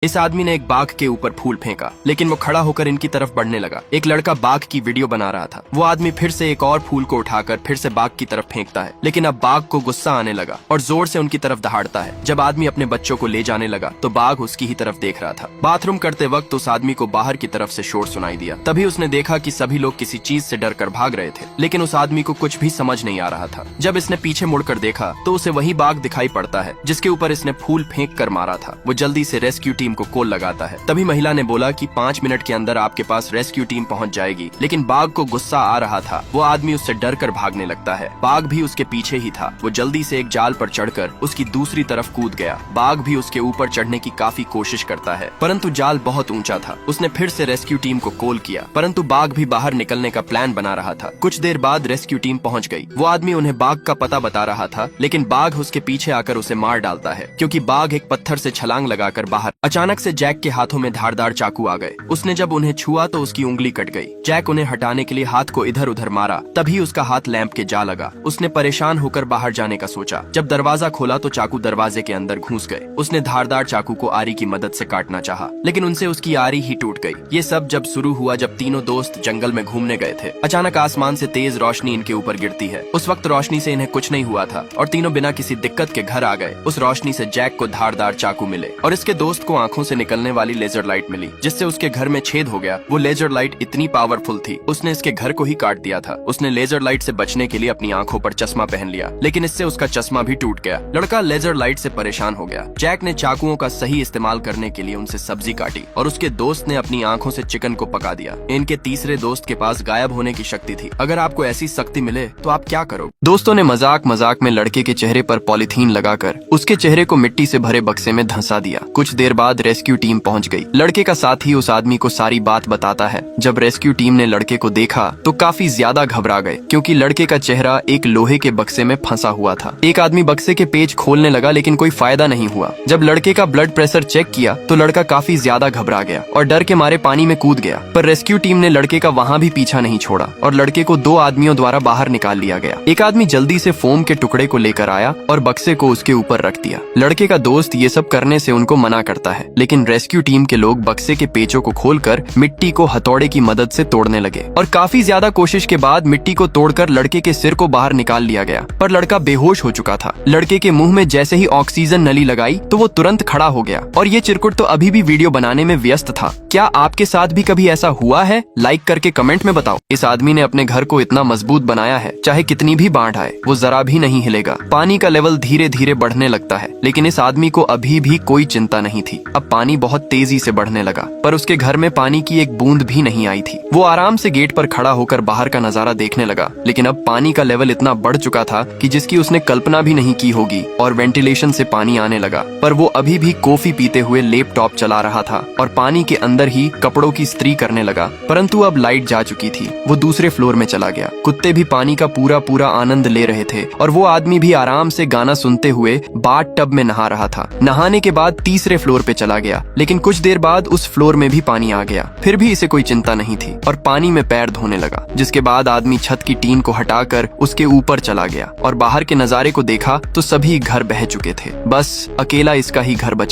इस आदमी ने एक बाघ के ऊपर फूल फेंका, लेकिन वो खड़ा होकर इनकी तरफ बढ़ने लगा। एक लड़का बाघ की वीडियो बना रहा था। वो आदमी फिर से एक और फूल को उठाकर फिर से बाघ की तरफ फेंकता है, लेकिन अब बाघ को गुस्सा आने लगा और जोर से उनकी तरफ दहाड़ता है। जब आदमी अपने बच्चों को ले जाने लगा तो बाघ उसकी ही तरफ देख रहा था। बाथरूम करते वक्त उस आदमी को बाहर की तरफ से शोर सुनाई दिया। तभी उसने देखा कि सभी लोग किसी चीज से डर कर भाग रहे थे, लेकिन उस आदमी को कुछ भी समझ नहीं आ रहा था। जब इसने पीछे मुड़कर देखा तो उसे वही बाघ दिखाई पड़ता है जिसके ऊपर इसने फूल फेंक कर मारा था। वो जल्दी से रेस्क्यू टीम को कॉल लगाता है। तभी महिला ने बोला कि 5 मिनट के अंदर आपके पास रेस्क्यू टीम पहुंच जाएगी, लेकिन बाघ को गुस्सा आ रहा था। वो आदमी उससे डर कर भागने लगता है। बाघ भी उसके पीछे ही था। वो जल्दी से एक जाल पर चढ़कर उसकी दूसरी तरफ कूद गया। बाघ भी उसके ऊपर चढ़ने की काफी कोशिश करता है, परंतु जाल बहुत ऊंचा था। उसने फिर से रेस्क्यू टीम को कॉल किया, परंतु बाघ भी बाहर निकलने का प्लान बना रहा था। कुछ देर बाद रेस्क्यू टीम पहुंच गई। वो आदमी उन्हें बाघ का पता बता रहा था, लेकिन बाघ उसके पीछे आकर उसे मार डालता है, क्योंकि बाघ एक पत्थर से छलांग लगाकर बाहर। अचानक से जैक के हाथों में धारदार चाकू आ गए। उसने जब उन्हें छुआ तो उसकी उंगली कट गई। जैक उन्हें हटाने के लिए हाथ को इधर उधर मारा, तभी उसका हाथ लैंप के जा लगा। उसने परेशान होकर बाहर जाने का सोचा। जब दरवाजा खोला तो चाकू दरवाजे के अंदर घुस गए। उसने धारदार चाकू को आरी की मदद से काटना चाहा, लेकिन उनसे उसकी आरी ही टूट गई। ये सब जब शुरू हुआ जब तीनों दोस्त जंगल में घूमने गए थे। अचानक आसमान से तेज रोशनी इनके ऊपर गिरती है। उस वक्त रोशनी से इन्हें कुछ नहीं हुआ था और तीनों बिना किसी दिक्कत के घर आ गए। उस रोशनी से जैक को धारदार चाकू मिले और इसके दोस्त को आंखों से निकलने वाली लेजर लाइट मिली, जिससे उसके घर में छेद हो गया। वो लेजर लाइट इतनी पावरफुल थी, उसने इसके घर को ही काट दिया था। उसने लेजर लाइट से बचने के लिए अपनी आंखों पर चश्मा पहन लिया, लेकिन इससे उसका चश्मा भी टूट गया। लड़का लेजर लाइट से परेशान हो गया। जैक ने चाकुओं का सही इस्तेमाल करने के लिए उनसे सब्जी काटी और उसके दोस्त ने अपनी आंखों से चिकन को पका दिया। इनके तीसरे दोस्त के पास गायब होने की शक्ति थी। अगर आपको ऐसी शक्ति मिले तो आप क्या करोगे? दोस्तों ने मजाक मजाक में लड़के के चेहरे पर पॉलीथीन लगाकर उसके चेहरे को मिट्टी से भरे बक्से में धंसा दिया। कुछ देर बाद रेस्क्यू टीम पहुंच गई। लड़के का साथी उस आदमी को सारी बात बताता है। जब रेस्क्यू टीम ने लड़के को देखा तो काफी ज्यादा घबरा गए, क्योंकि लड़के का चेहरा एक लोहे के बक्से में फंसा हुआ था। एक आदमी बक्से के पेच खोलने लगा, लेकिन कोई फायदा नहीं हुआ। जब लड़के का ब्लड प्रेशर चेक किया तो लड़का काफी ज्यादा घबरा गया और डर के मारे पानी में कूद गया। पर रेस्क्यू टीम ने लड़के का वहाँ भी पीछा नहीं छोड़ा और लड़के को 2 आदमियों द्वारा बाहर निकाल लिया गया। एक आदमी जल्दी से फोम के टुकड़े को लेकर आया और बक्से को उसके ऊपर रख दिया। लड़के का दोस्त ये सब करने से उनको मना करता है, लेकिन रेस्क्यू टीम के लोग बक्से के पेचों को खोलकर मिट्टी को हथौड़े की मदद से तोड़ने लगे और काफी ज्यादा कोशिश के बाद मिट्टी को तोड़कर लड़के के सिर को बाहर निकाल लिया गया। पर लड़का बेहोश हो चुका था। लड़के के मुंह में जैसे ही ऑक्सीजन नली लगाई तो वो तुरंत खड़ा हो गया और ये चिरकुट तो अभी भी वीडियो बनाने में व्यस्त था। क्या आपके साथ भी कभी ऐसा हुआ है? लाइक करके कमेंट में बताओ। इस आदमी ने अपने घर को इतना मजबूत बनाया है, चाहे कितनी भी बाढ़ आए वो जरा भी नहीं हिलेगा। पानी का लेवल धीरे धीरे बढ़ने लगता है, लेकिन इस आदमी को अभी भी कोई चिंता नहीं थी। अब पानी बहुत तेजी से बढ़ने लगा, पर उसके घर में पानी की एक बूंद भी नहीं आई थी। वो आराम से गेट पर खड़ा होकर बाहर का नजारा देखने लगा, लेकिन अब पानी का लेवल इतना बढ़ चुका था कि जिसकी उसने कल्पना भी नहीं की होगी और वेंटिलेशन से पानी आने लगा। पर वो अभी भी कॉफी पीते हुए लैपटॉप चला रहा था और पानी के अंदर ही कपड़ों की इस्त्री करने लगा। परंतु अब लाइट जा चुकी थी। वो दूसरे फ्लोर में चला गया। कुत्ते भी पानी का पूरा आनंद ले रहे थे और वो आदमी भी आराम से गाना सुनते हुए बाथ टब में नहा रहा था। नहाने के बाद तीसरे फ्लोर पे चला गया, लेकिन कुछ देर बाद उस फ्लोर में भी पानी आ गया। फिर भी इसे कोई चिंता नहीं थी और पानी में पैर धोने लगा। जिसके बाद आदमी छत की टीन को हटाकर उसके ऊपर चला गया और बाहर के नजारे को देखा तो सभी घर बह चुके थे। बस अकेला इसका ही घर बचा।